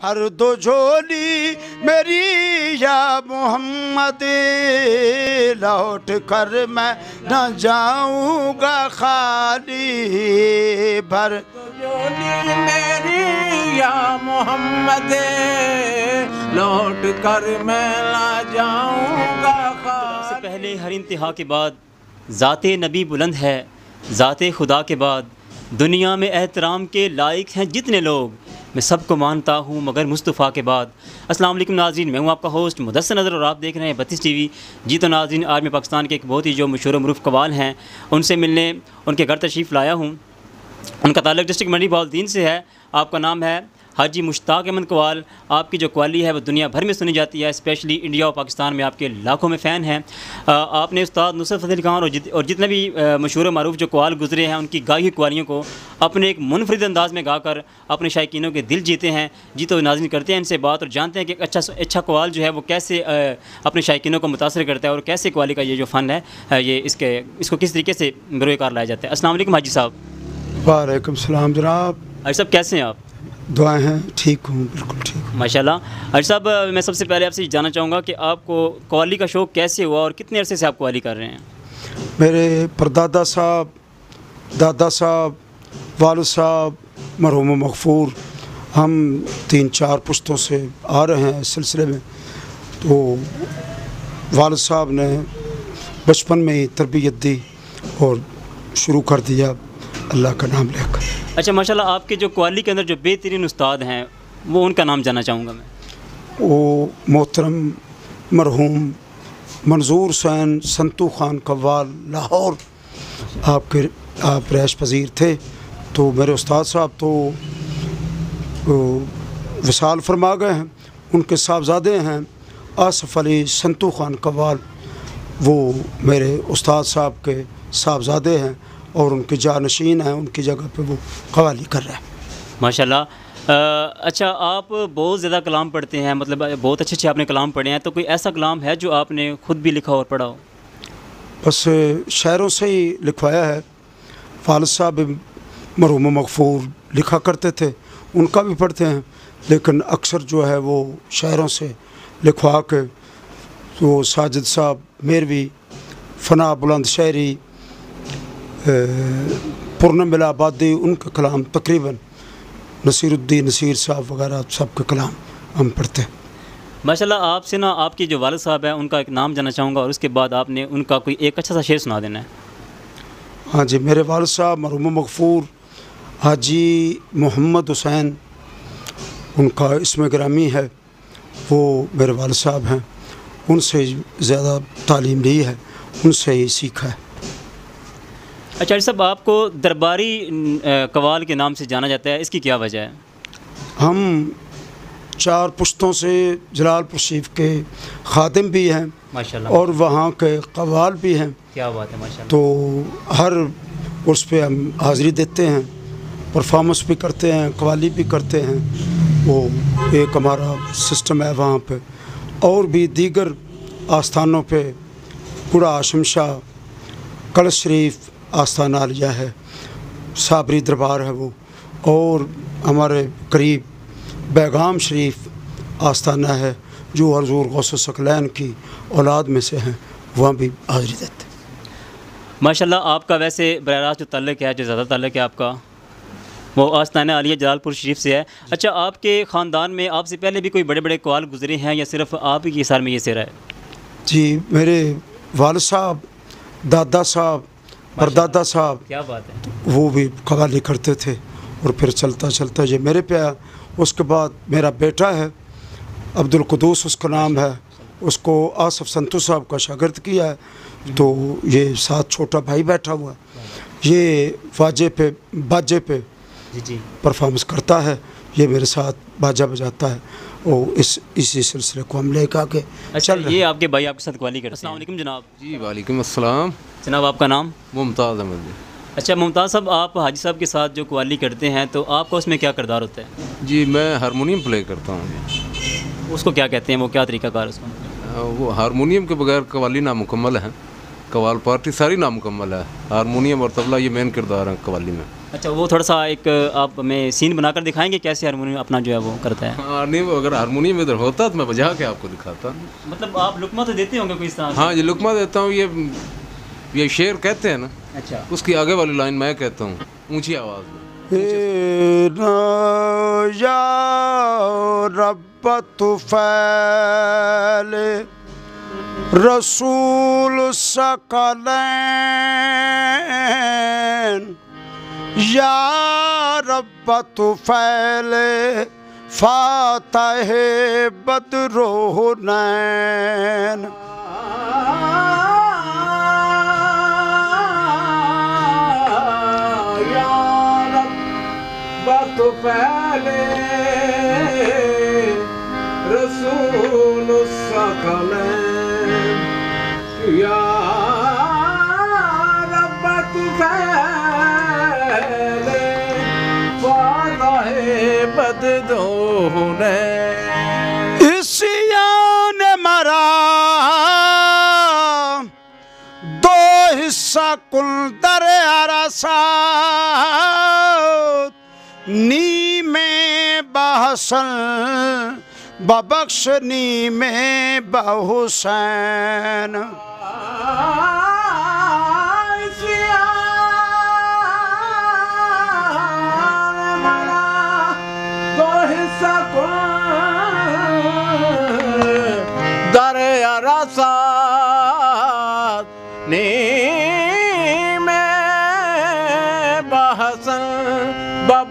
भर दो झोली मेरी या मोहम्मद, लौट कर मैं न जाऊंगा खाली। भर दो झोली मेरी या मोहम्मद, लौट कर मैं न जाऊंगा खाली। सबसे पहले हर इंतहा के बाद ज़ाते नबी बुलंद है, ज़ाते खुदा के बाद दुनिया में एहतराम के लायक हैं जितने लोग, मैं सबको मानता हूँ मगर मुस्तफ़ा के बाद। अस्सलाम वालेकुम नाज़रीन, मैं हूँ आपका होस्ट मुदस्सिर नज़र और आप देख रहे हैं 32 टीवी। जी तो नाज़रीन, आज मैं पाकिस्तान के एक बहुत ही जो मशहूर और मरूफ कव्वाल हैं उनसे मिलने उनके घर तशरीफ़ लाया हूँ। उनका ताल्लुक़ डिस्ट्रिक्ट मंडी बहाउद्दीन से है। आपका नाम है हाजी मुश्ताक अहमद कव्वाल। आपकी जो कव्वाली है वो दुनिया भर में सुनी जाती है, स्पेशली इंडिया और पाकिस्तान में आपके लाखों में फ़ैन हैं। आपने उस्ताद नुसरत फ़तेह अली खान और जितने भी मशहूर और मारूफ जो कव्वाल गुजरे हैं उनकी गाई हुई कव्वालियों को अपने एक मुनफरिद अंदाज़ में गाकर अपने शायकीनों के दिल जीते हैं। जी तो नाज़रीन, करते हैं इनसे बात और जानते हैं कि अच्छा कव्वाल जो है वो कैसे अपने शायकीनों को मुतासर करता है और कैसे कव्वाली का ये जो फ़न है ये इसको किस तरीके से बरोए कार लाया जाता है। अस्सलाम वालेकुम हाजी साहब। वालेकुम सलाम जनाब। हाजी साहब कैसे हैं आप? दुआएं हैं, ठीक हूँ, बिल्कुल ठीक। माशाल्लाह। हाजी साहब, मैं सबसे पहले आपसे जानना चाहूँगा कि आपको कव्वाली का शौक़ कैसे हुआ और कितने अरसे से आप कव्वाली कर रहे हैं? मेरे परदादा साहब, दादा साहब, वालिद साहब मरहूम मग़फ़ूर, हम 3-4 पुश्तों से आ रहे हैं इस सिलसिले में। तो वालिद साहब ने बचपन में ही तरबियत दी और शुरू कर दिया अल्लाह का नाम लेकर। अच्छा माशाल्लाह, आपके जो कव्वाली के अंदर जो बेहतरीन उस्ताद हैं वो उनका नाम जानना चाहूँगा मैं। वो मोहतरम मरहूम मंजूर हुसैन संतू खान कव्वाल लाहौर आप रैश पज़ीर थे। तो मेरे उस्ताद साहब तो विसाल फरमा गए हैं। उनके साहबजादे हैं आसिफ अली संतू खान कव्वाल, वो मेरे उस्ताद साहब के साहबजादे हैं और उनके जानशीन हैं। उनकी जगह पे वो कव्वाली कर रहे हैं माशाल्लाह। अच्छा, आप बहुत ज़्यादा कलाम पढ़ते हैं, मतलब बहुत अच्छे आपने कलाम पढ़े हैं, तो कोई ऐसा कलाम है जो आपने ख़ुद भी लिखा और पढ़ा हो? बस शायरों से ही लिखवाया है। वालिद साहब मरहूम मग़फ़ूर लिखा करते थे, उनका भी पढ़ते हैं, लेकिन अक्सर जो है वो शायरों से लिखवा के। तो साजिद साहब मेरवी, फ़ना बुलंद शायरी, पूर्णम इलाहाबादी, उनके कलाम तकरीबन नसीरुद्दीन नसीर साहब वगैरह सबके कलाम हम पढ़ते हैं। माशाल्लाह। आपसे ना आपके जो वालिद साहब हैं उनका एक नाम जानना चाहूँगा और उसके बाद आपने उनका कोई एक अच्छा सा शेर सुना देना है। हाँ जी, मेरे वालिद साहब मरहूम मग़फ़ूर हाजी मोहम्मद हुसैन, उनका इसमें ग्रामी है, वो मेरे वालिद साहब हैं। उनसे ज़्यादा तालीम ली है, उनसे ही सीखा है। अच्छा साहब, आपको दरबारी कव्वाल के नाम से जाना जाता है, इसकी क्या वजह है? हम 4 पुश्तों से जलालपुर शरीफ के खादिम भी हैं माशाल्लाह और वहाँ के कव्वाल भी हैं। क्या बात है, माशाल्लाह। तो हर उर्स पे हम हाज़िरी देते हैं, परफॉर्मेंस भी करते हैं, कव्वाली भी करते हैं। वो एक हमारा सिस्टम है वहाँ पे। और भी दीगर आस्थानों पे पूरा आशम शाह, कलश शरीफ आस्थाना आलिया है, साबरी दरबार है वो, और हमारे करीब बैगाम शरीफ आस्थाना है जो हज़ूर गौस सकलैन की औलाद में से हैं, वहाँ भी हाज़िरी देते हैं। माशाल्लाह। आपका वैसे बराह रास्त जो ताल्लुक़ है, जो ज़्यादा ताल्लुक़ है आपका, वो आस्थाना आलिया जलालपुर शरीफ से है। अच्छा, आपके ख़ानदान में आपसे पहले भी कोई बड़े बड़े कव्वाल गुजरे हैं या सिर्फ आप ही के सार में ये सिरा है? जी, मेरे वालिद साहब, दादा साहब, परदादा साहब, क्या बात है, वो भी कव्वाली करते थे और फिर चलता चलता ये मेरे पे आया। उसके बाद मेरा बेटा है अब्दुल कुदूस, उसका नाम है, उसको आसिफ संतू साहब का शागिर्द किया है। तो ये साथ छोटा भाई बैठा हुआ है, ये बाजे पे जी परफॉर्मेंस करता है, ये मेरे साथ बाजा बजाता है और इसी सिलसिले को हम लेकर आके चल रहे हैं। ये आपके भाई आपके साथ कव्वाली करते हैं। अस्सलाम वालेकुम जनाब। जी वालेकुम अस्सलाम। जनाब, आपका नाम? मुमताज़ अहमद। अच्छा मुमताज़ साहब, आप हाजी साहब के साथ जो कव्वाली करते हैं तो आपका उसमें क्या किरदार होता है? जी, मैं हारमोनियम प्ले करता हूँ। उसको क्या कहते हैं, वो क्या तरीक़ाकार है उसका? वो हारमोनियम के बगैर कव्वाली नामुकम्मल है, कव्वाल पार्टी सारी नामुकम्मल है। हारमोनियम और तबला ये मेन किरदार है कव्वाली में। अच्छा, वो थोड़ा सा एक आप हमें सीन बनाकर दिखाएंगे कैसे हारमोनियम अपना जो है वो करता है? हारमोनियम, अगर हारमोनियम इधर होता तो मैं बजा के आपको दिखाता। मतलब आप लुकमा तो देते होंगे कोई इस तरह से? हाँ, ये लुकमा देता हूँ। ये शेर कहते हैं ना, अच्छा, उसकी आगे वाली लाइन मैं कहता हूँ ऊंची आवाज़ में। या रब तुफैल रसूल सकलैन, या रब तुफैल फातह बदरुनैन। तो पहले रसूल सकलैन, या रब तू पहले फातह बदरुनैन। इस्यान मरा दो हिस्सा कुल दर अरसात, नी में बहसन बबख्श नी में बहुसैन। दो हिस्सा दर अरसात, नी में बहसन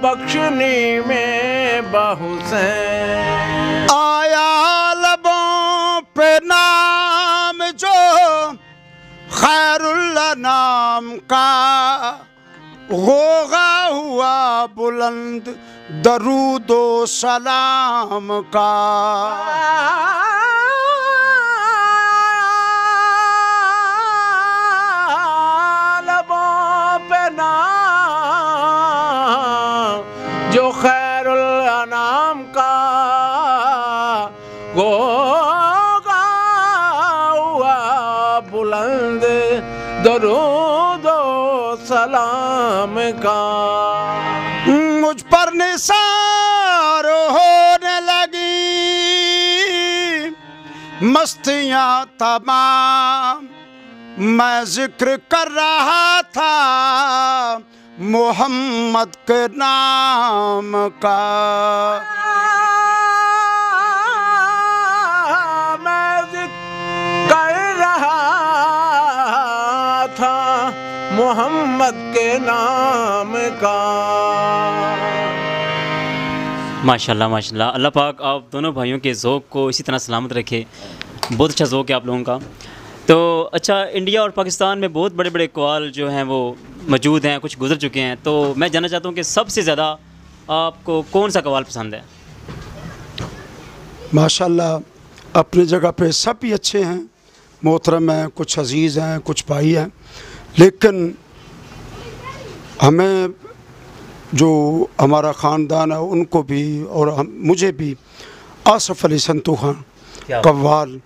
बख्शनी में बहुसैन। आया लबों पे नाम जो खैरुल्ला नाम का, गोगा हुआ बुलंद दरूदो सलाम का। जो खैरुल अनाम का, गोगा हुआ बुलंद दरूद सलाम का। मुझ पर निसार होने लगी मस्तियाँ तमाम, मैं जिक्र कर रहा था मोहम्मद के नाम का। मैं जिक्र कर रहा था मोहम्मद के नाम का। माशाल्लाह माशाल्लाह, अल्लाह पाक आप दोनों भाइयों के ज़ौक़ को इसी तरह सलामत रखे। बहुत अच्छा ज़ौक़ है आप लोगों का। तो अच्छा, इंडिया और पाकिस्तान में बहुत बड़े बड़े कव्वाल जो हैं वो मौजूद हैं, कुछ गुजर चुके हैं। तो मैं जानना चाहता हूँ कि सबसे ज़्यादा आपको कौन सा कव्वाल पसंद है? माशाल्लाह अपनी जगह पे सब ही अच्छे हैं, मोहतरम हैं, कुछ अजीज़ हैं, कुछ भाई हैं, लेकिन हमें जो हमारा ख़ानदान है उनको भी और मुझे भी आसफ़ अली संतू खान कव्वाल,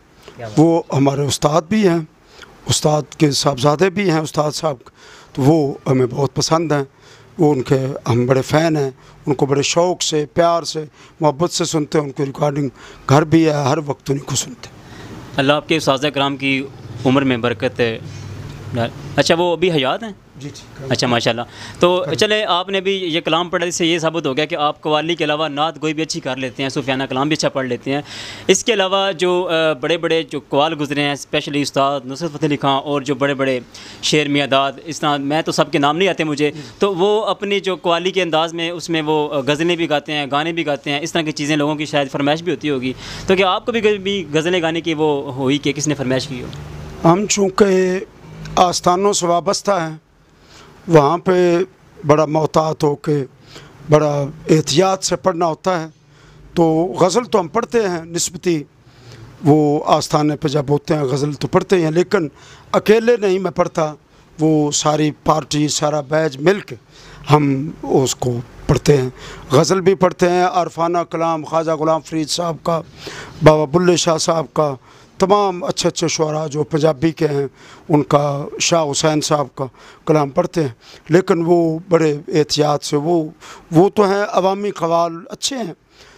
वो हमारे उस्ताद भी हैं, उस्ताद के साहबजादे भी हैं उस्ताद साहब, तो वो हमें बहुत पसंद हैं। वो उनके हम बड़े फ़ैन हैं, उनको बड़े शौक़ से, प्यार से, मोहब्बत से सुनते हैं। उनकी रिकॉर्डिंग घर भी है, हर वक्त उन्हीं को सुनते हैं। अल्लाह आपके उस्ताद कराम की उम्र में बरकत है। अच्छा, वो अभी हयात हैं? जी जी। अच्छा माशाल्लाह। तो चले, आपने भी ये कलाम पढ़ा, इससे ये साबित हो गया कि आप कव्वाली के अलावा नात गोई भी अच्छी कर लेते हैं, सूफियाना कलाम भी अच्छा पढ़ लेते हैं। इसके अलावा जो बड़े बड़े जो कव्वाल गुजरे हैं, स्पेशली उस्ताद नुसरत फ़तेह अली खां और जो बड़े बड़े शेर मियां दाद, इस तरह मैं तो सबके नाम नहीं आते मुझे, तो वो अपनी जो कव्वाली के अंदाज़ में उसमें वो गज़लें भी गाते हैं, गाने भी गाते हैं, इस तरह की चीज़ें लोगों की शायद फरमाइश भी होती होगी। तो क्या आपको भी गज़लें गाने की वो हुई कि किसने फरमाइश की हो? हम चूँकि आस्थानों से वाबस्ता हैं, वहाँ पे बड़ा मोहतात हो के बड़ा एहतियात से पढ़ना होता है, तो गज़ल तो हम पढ़ते हैं निस्बती, वो आस्थाने पे जब होते हैं गज़ल तो पढ़ते हैं, लेकिन अकेले नहीं मैं पढ़ता, वो सारी पार्टी, सारा बैच मिल के हम उसको पढ़ते हैं। गज़ल भी पढ़ते हैं, अरफाना कलाम ख्वाजा ग़ुलाम फ़रीद साहब का, बाबा बुल्ले शाह साहब का, तमाम अच्छे अच्छे शुअरा जो पंजाबी के हैं उनका शाह हुसैन साहब का कलाम पढ़ते हैं, लेकिन वो बड़े एहतियात से वो तो हैं अवामी क़वाल अच्छे हैं,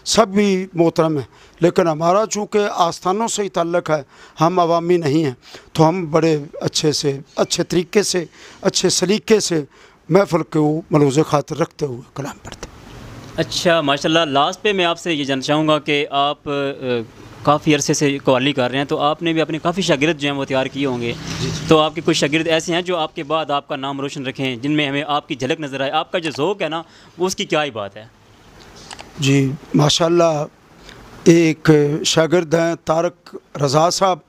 सब भी मोहतरम हैं, लेकिन हमारा चूँकि आस्थानों से ही ताल्लुक़ है, हम अवामी नहीं हैं, तो हम बड़े अच्छे से अच्छे तरीके से अच्छे सलीके से महफ़िल को मलूज़ खातिर रखते हुए कलाम पढ़ते हैं। अच्छा माशाल्लाह। लास्ट पे मैं आपसे ये जानना चाहूँगा कि आप काफ़ी अरसे से कव्वाली कर रहे हैं, तो आपने भी अपने काफ़ी शागिर्द जो हैं वो तैयार किए होंगे, तो आपके कुछ शागिर्द ऐसे हैं जो आपके बाद आपका नाम रोशन रखें, जिनमें हमें आपकी झलक नज़र आए, आपका जो ज़ौक़ है ना वो उसकी क्या ही बात है? जी माशाल्लाह, एक शागिर्द हैं तारक रज़ा साहब,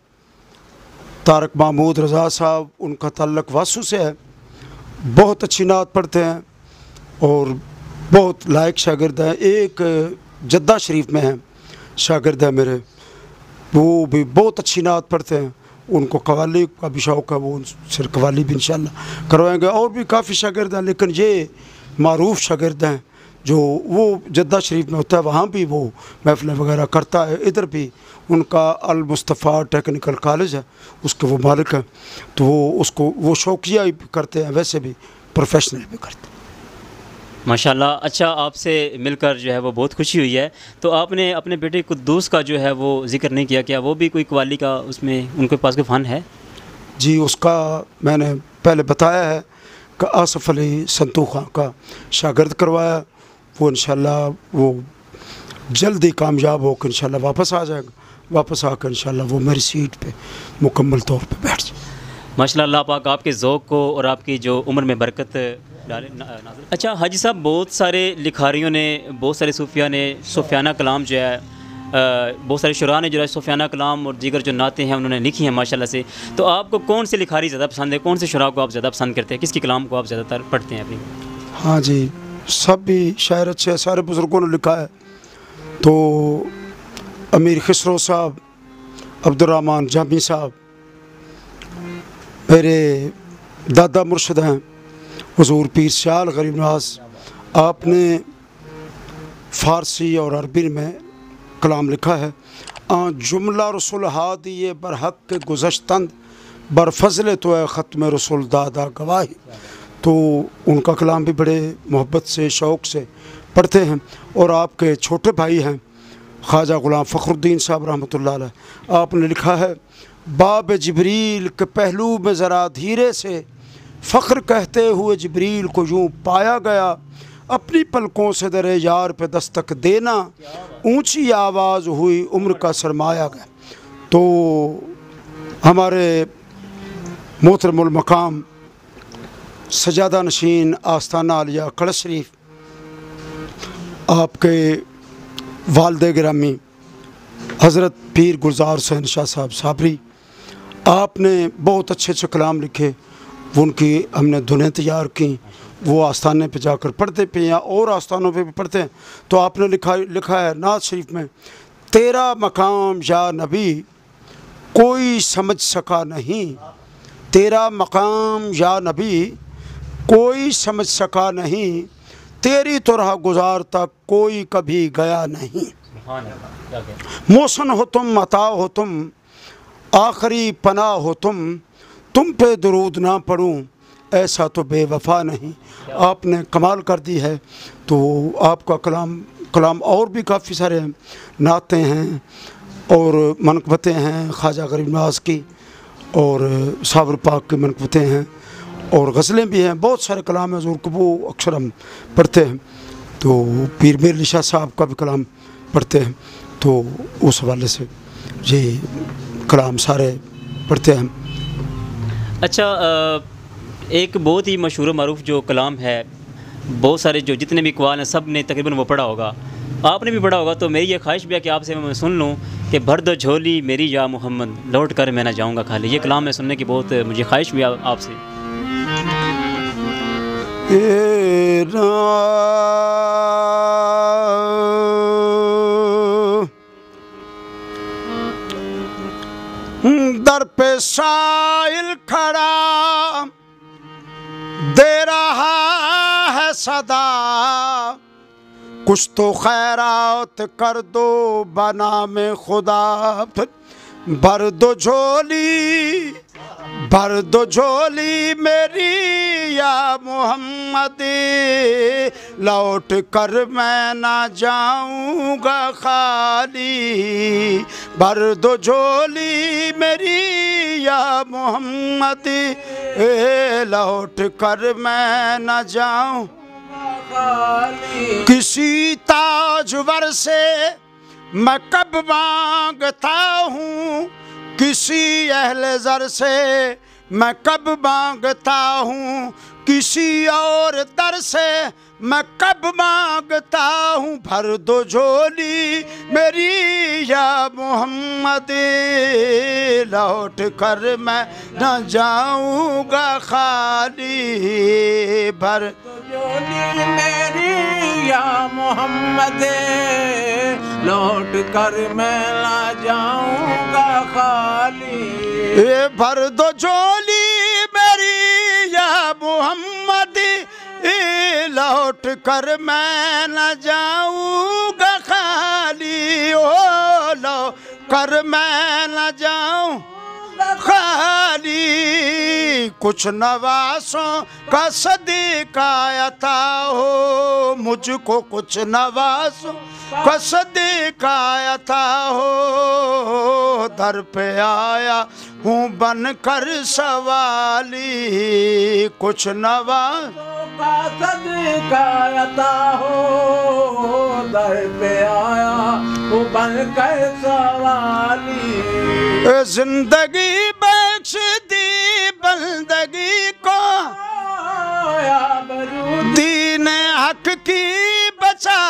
तारक महमूद रज़ा साहब, उनका ताल्लुक़ वासु से है, बहुत अच्छी नात पढ़ते हैं और बहुत लायक शागिर्द हैं। एक जद्दा शरीफ में हैं शागिर्द है मेरे, वो भी बहुत अच्छी नात पढ़ते हैं, उनको कव्वाली का भी शौक़ है, वो उनसे कव्वाली भी इंशाअल्लाह करवाएंगे। और भी काफ़ी शागिर्द हैं, लेकिन ये मारूफ़ शागिर्द हैं जो वो जद्दा शरीफ में होता है, वहाँ भी वो महफ़िलें वगैरह करता है, इधर भी उनका अल मुस्तफ़ा टेक्निकल कॉलेज है, उसके वो मालिक हैं, तो वो उसको वो शौकिया ही करते हैं, वैसे भी प्रोफेशनल भी करते हैं माशाल्लाह। अच्छा, आपसे मिलकर जो है वो बहुत खुशी हुई है। तो आपने अपने बेटे कुद्दूस का जो है वो ज़िक्र नहीं किया, क्या वो भी कोई कव्वाली का उसमें उनके पास कोई फ़न है? जी, उसका मैंने पहले बताया है कि आसफ़ अली संतू खां का शागिर्द करवाया, वो इंशाअल्लाह वो जल्द ही कामयाब होकर इंशाअल्लाह वापस आ जाएगा, वापस आकर इंशाअल्लाह वो मेरी सीट पे मुकम्मल तौर पे बैठ जाए। माशाल्लाह, अल्लाह पाक आपके ज़ौक़ को और आपकी जो उम्र में बरकत डाले। अच्छा हाजी साहब, बहुत सारे लिखारियों ने, बहुत सारे सूफिया ने सूफियाना कलाम जो है, बहुत सारे शुरा ने जो है सूफियाना कलाम और दीगर जो नाते हैं उन्होंने लिखी हैं माशाल्लाह से। तो आपको कौन से लिखारी ज़्यादा पसंद है, कौन से शुरा को आप ज़्यादा पसंद करते हैं, किसकी कलाम को आप ज़्यादातर पढ़ते हैं अपनी? हाँ जी, सब भी शायर अच्छे हैं, सारे बुज़ुर्गों ने लिखा है। तो अमीर खिसरो साहब, अब्दुर्रहमान जामी साहब मेरे दादा मुर्शद हैं, हुज़ूर पीर सियाल गरीब नवाज़, आपने फ़ारसी और अरबी में कलाम लिखा है। जुमला रसूल हादी बरहक के गुज़श्तंद बर फज़ल तो है ख़त्म रसूल दादा गवाही, तो उनका कलाम भी बड़े मोहब्बत से शौक़ से पढ़ते हैं। और आपके छोटे भाई हैं ख्वाजा ग़ुलाम फ़खरुद्दीन साहब रहमतुल्लाह अलैह, आपने लिखा है बाब जिब्रील के पहलू में ज़रा धीरे से फ़ख्र कहते हुए जिब्रील को यूँ पाया गया, अपनी पलकों से दरे यार पे दस्तक देना, ऊंची आवाज़ हुई उम्र का सरमाया गया। तो हमारे मोहतरमुल मकाम सजादा नशीन आस्ताना आलिया कड़च शरीफ, आपके वालिद गिरामी हज़रत पीर गुलजार हुसैन शाह साहब साबरी, आपने बहुत अच्छे अच्छे कलाम लिखे, उनकी हमने धुनें तैयार की, वो आस्थाने पे जाकर पढ़ते पे हैं और आस्थानों पे भी पढ़ते हैं। तो आपने लिखा है नात शरीफ में, तेरा मकाम या नबी कोई समझ सका नहीं, तेरा मकाम या नबी कोई समझ सका नहीं, तेरी तरह गुजारता कोई कभी गया नहीं। मोहसन हो तुम, अता हो तुम, आखिरी पनाह हो तुम पे दरूद ना पढ़ूं ऐसा तो बेवफा नहीं। आपने कमाल कर दी है। तो आपका कलाम और भी काफ़ी सारे हैं, नातें हैं और मनक़बतें हैं ख्वाजा गरीब नवाज़ की, और साबर पाक की मनक़बतें हैं और गज़लें भी हैं, बहुत सारे कलाम हज़ूर को वो अक्सर हम पढ़ते हैं। तो पीर मीर अली शाह साहब का भी कलाम पढ़ते हैं, तो उस हवाले से ये कलाम सारे पढ़ते हैं। अच्छा, एक बहुत ही मशहूर मरूफ जो कलाम है, बहुत सारे जो जितने भी कवाल हैं सब ने तकरीबन वो पढ़ा होगा, आपने भी पढ़ा होगा, तो मेरी ये ख्वाहिश भी है कि आपसे मैं सुन लूँ कि भर दो झोली मेरी या मोहम्मद, लौट कर मैं ना जाऊँगा खाली। ये कलाम मैं सुनने की बहुत मुझे ख्वाहिश भी आपसे। दर पे साइल खड़ा दे रहा है सदा, कुछ तो खैरात कर दो बना में खुदा। भर दो झोली, भर दो झोली मेरी या मोहम्मद, लौट कर मैं ना जाऊंगा खाली। भर दो झोली मेरी या मोहम्मद, लौट कर मैं ना जाऊं किसी ताजवर से मैं कब मांगता हूँ, किसी अहले ज़र से मैं कब मांगता हूँ, किसी और दर से मैं कब मांगता हूँ। भर दो झोली मेरी या मोहम्मद, लौट कर मैं न जाऊँगा खाली। भर दो झोली मेरी या मोहम्मद, लौट कर मैं ना जाऊँगा खाली। भर दो झोली मेरी या मोहम्मद, लौट कर मैं न जाऊँगा खाली। ओ लौट कर मैं न जाऊँ खाली। कुछ नवासों का सदका अता हो मुझको, कुछ नवासों का सदका अता हो। दर पे आया हूँ बनकर सवाली, कुछ नवासों का सदका अता हो। दर पे आया हूँ बनकर सवाली। जिंदगी बख्श दी बंदगी को, दीन हक की बचा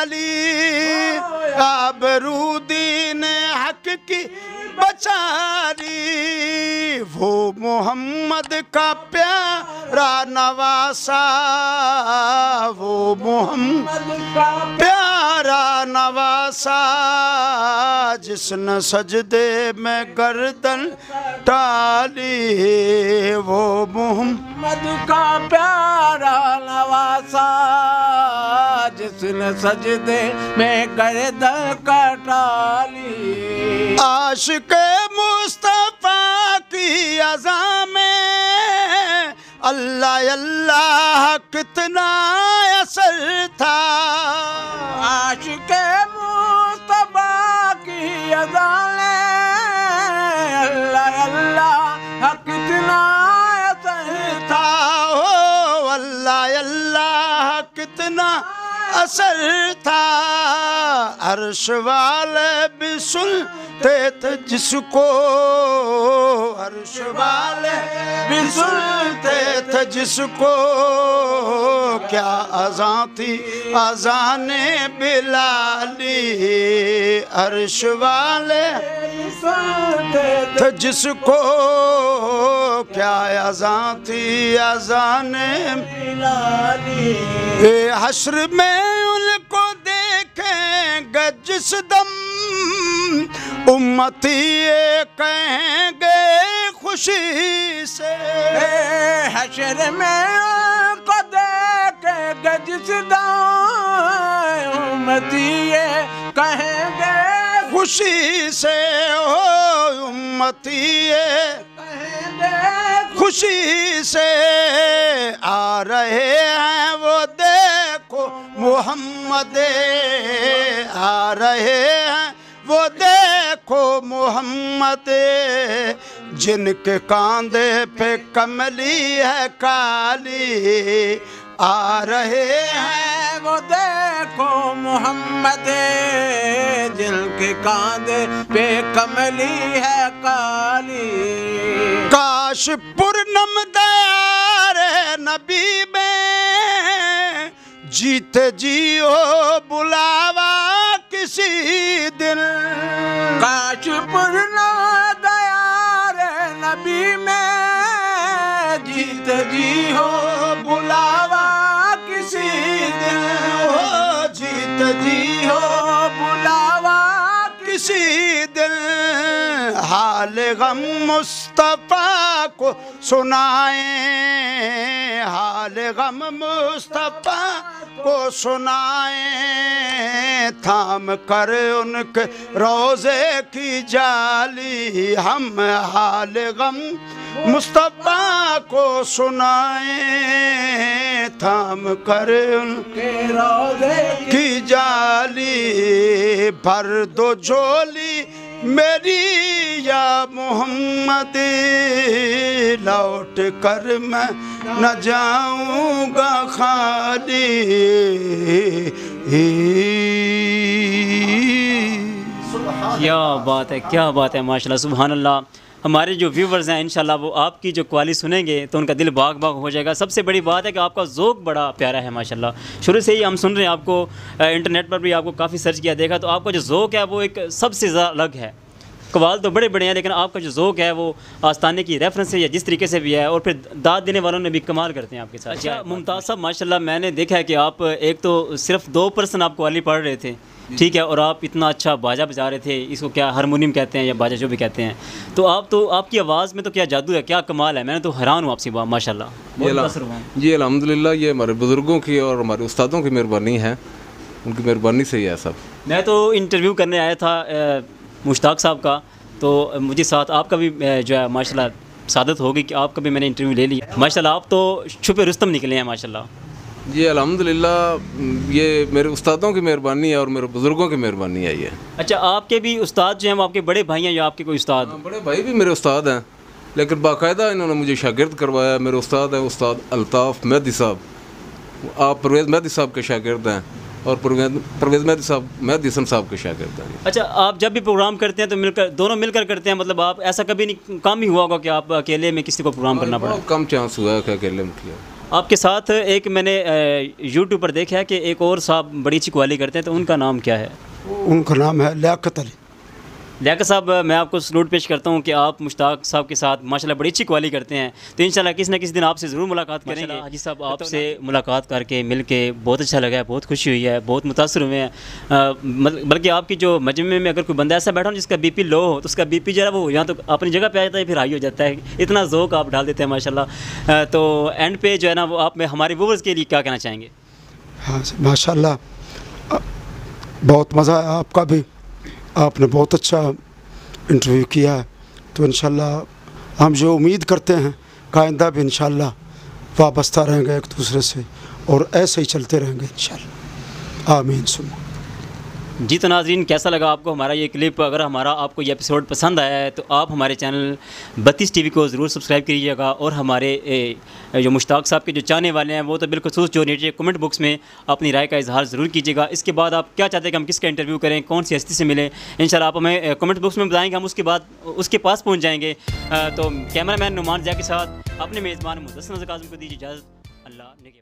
ली। आबरू दीन हक की बचा ली। वो मोहम्मद का प्यारा नवासा, वो मोहम्मद का प्यारा नवासा, जिसने सजदे में गर्दन डाली। वो मोहम्मद का प्यारा नवासा, जिसने सजदे में गर्दन कटाली। आशिक़े मुस्तफा की अज़ा में अल्लाह अल्लाह कितना असर था। आशिक़े मुस्तफा की अज़ा में अल्लाह अल्लाह कितना असर था। ओ अल्लाह अल्लाह कितना असर था। अर्श वाले भी सुनते थे जिसको, अर्श वाले भी सुनते थे जिसको। क्या अज़ां थी अज़ाने बिलाली, अर्श वाले सुनते थे जिसको। क्या अज़ां थी अज़ाने बिलाली। हश्र में उनको देखेंगे जिस दम, उम्मती ये कहेंगे खुशी से। हश्र में उनको देखेंगे जिस दम, उम्मती ये कहेंगे खुशी से। ओ उम्मती ये कहेंगे खुशी से। आ रहे हैं वो देखो मोहम्मद, आ रहे हैं वो देखो मोहम्मद, जिनके कांधे पे कमली है काली। आ रहे हैं वो देखो मोहम्मद, जिनके कांधे पे कमली है काली। काश पूर्णम दयार नबी में जीते जियो बुलावा किसी दिन। काश पूर्णम दयार नबी में जीते जियो बुलावा किसी दिन। हो जीते जियो बुलावा किसी दिन। हाल गम मुस्तफा को सुनाए, हाल गम मुस्तफा को सुनाए थाम कर उनके रोज़े की जाली, हम हाल गम मुस्तफ़ा को सुनाए थाम कर उनके रोज़े की जाली, भर दो झोली मेरी या मोहम्मद, लौट कर मैं न जाऊंगा खाली। क्या बात है, क्या बात है, माशाल्लाह सुभान अल्लाह। हमारे जो व्यूवर्स हैं इंशाल्लाह वो आपकी जो क्वालिटी सुनेंगे तो उनका दिल बाग बाग हो जाएगा। सबसे बड़ी बात है कि आपका ज़ोक बड़ा प्यारा है माशाल्लाह। शुरू से ही हम सुन रहे हैं आपको, इंटरनेट पर भी आपको काफ़ी सर्च किया देखा, तो आपका जो ज़ोक है वो एक सबसे ज़्यादा अलग है। कवाल तो बड़े बड़े हैं लेकिन आपका जो ज़ोक है वो आस्ताने की रेफरेंस से या जिस तरीके से भी है, और फिर दाद देने वालों ने भी कमाल करते हैं आपके साथ। अच्छा मुमताज़ साहब माशाल्लाह, मैंने देखा है कि आप एक तो सिर्फ 2% आप कवाली पढ़ रहे थे, ठीक है, और आप इतना अच्छा बाजा बजा रहे थे, इसको क्या हारमोनियम कहते हैं या बाजा जो भी कहते हैं, तो आपकी आवाज़ में तो क्या जादू है, क्या कमाल है। मैंने तो हैरान हूँ आपसे माशाल्लाह। जी अल्हम्दुलिल्लाह, ये हमारे बुज़ुर्गों की और हमारे उस्तादों की मेहरबानी है, उनकी मेहरबानी से ही है सब। मैं तो इंटरव्यू करने आया था मुश्ताक साहब का, तो मुझे साथ आपका भी जो है माशाल्लाह सादत होगी कि आपका भी मैंने इंटरव्यू ले लिया माशाल्लाह। आप तो छुपे रुस्तम निकले हैं माशाल्लाह। जी अल्हम्दुलिल्लाह, ये मेरे उस्तादों की मेहरबानी है और मेरे बुज़ुर्गों की मेहरबानी है ये। अच्छा, आपके भी उस्ताद जो हैं वो आपके बड़े भाई हैं या आपके कोई उस्ताद? बड़े भाई भी मेरे उस्ताद हैं, लेकिन बाकायदा इन्होंने मुझे शागिर्द करवाया। मेरे उस्ताद हैं उस्ताद अल्ताफ़ मेहदी साहब, आप परवेज़ मेहदी साहब के शागिर्द हैं, और परवेज़ मेहदी साहब मेहदी हसन साहब के शागिर्द हैं। अच्छा, आप जब भी प्रोग्राम करते हैं तो मिलकर दोनों मिलकर करते हैं, मतलब आप ऐसा कभी नहीं कम ही हुआ होगा कि आप अकेले में किसी को प्रोग्राम करना पड़ा? कम चांस हुआ है कि अकेले में किया। आपके साथ एक मैंने यूट्यूब पर देखा है कि एक और साहब बड़ी अच्छी कवाली करते हैं, तो उनका नाम क्या है? उनका नाम है लियाकत अली। लियाकत साहब, मैं आपको सलूट पेश करता हूँ कि आप मुश्ताक साहब के साथ माशाल्लाह बड़ी अच्छी कवाली करते हैं, तो इंशाल्लाह किसी न किसी दिन आपसे ज़रूर मुलाकात करेंगे। हाजी साहब, आपसे मुलाकात करके मिल के बहुत अच्छा लगा है, बहुत खुशी हुई है, बहुत मुतासर हुए हैं। बल्कि आपकी जो मजमे में अगर कोई बंदा ऐसा बैठा हो जिसका BP लो हो तो उसका BP जो है वो यहाँ तो अपनी जगह पे आ जाता है, फिर हाई हो जाता है। इतना ज़ोक आप डाल देते हैं माशाल्लाह। तो एंड पे जो है ना वो आप में हमारे व्यूअर्स के लिए क्या कहना चाहेंगे? हाँ माशाल्लाह, बहुत मज़ा आया, आपका भी, आपने बहुत अच्छा इंटरव्यू किया है। तो इंशाल्लाह हम जो उम्मीद करते हैं कि आइंदा भी इंशाल्लाह वाबस्ता रहेंगे एक दूसरे से और ऐसे ही चलते रहेंगे इंशाल्लाह, आमीन सुन्ना। जी तो नाज़रीन, कैसा लगा आपको हमारा ये क्लिप? अगर हमारा आपको ये एपिसोड पसंद आया है तो आप हमारे चैनल 32 TV को ज़रूर सब्सक्राइब कीजिएगा, और हमारे जो मुश्ताक साहब के जो चाहने वाले हैं वो तो बिलखुसूस जो नीचे कमेंट बॉक्स में अपनी राय का इजहार ज़रूर कीजिएगा। इसके बाद आप क्या चाहते हैं कि हम किसका इंटरव्यू करें, कौन सी हस्ती से मिलें, इंशाल्लाह आप हमें कमेंट बॉक्स में बताएंगे, हम उसके बाद उसके पास पहुँच जाएंगे। तो कैमरा मैन नुमान ज़िया के साथ अपने मेज़बान मुदस्सिर काज़िम को दीजिए इजाज़त। अल्लाह ने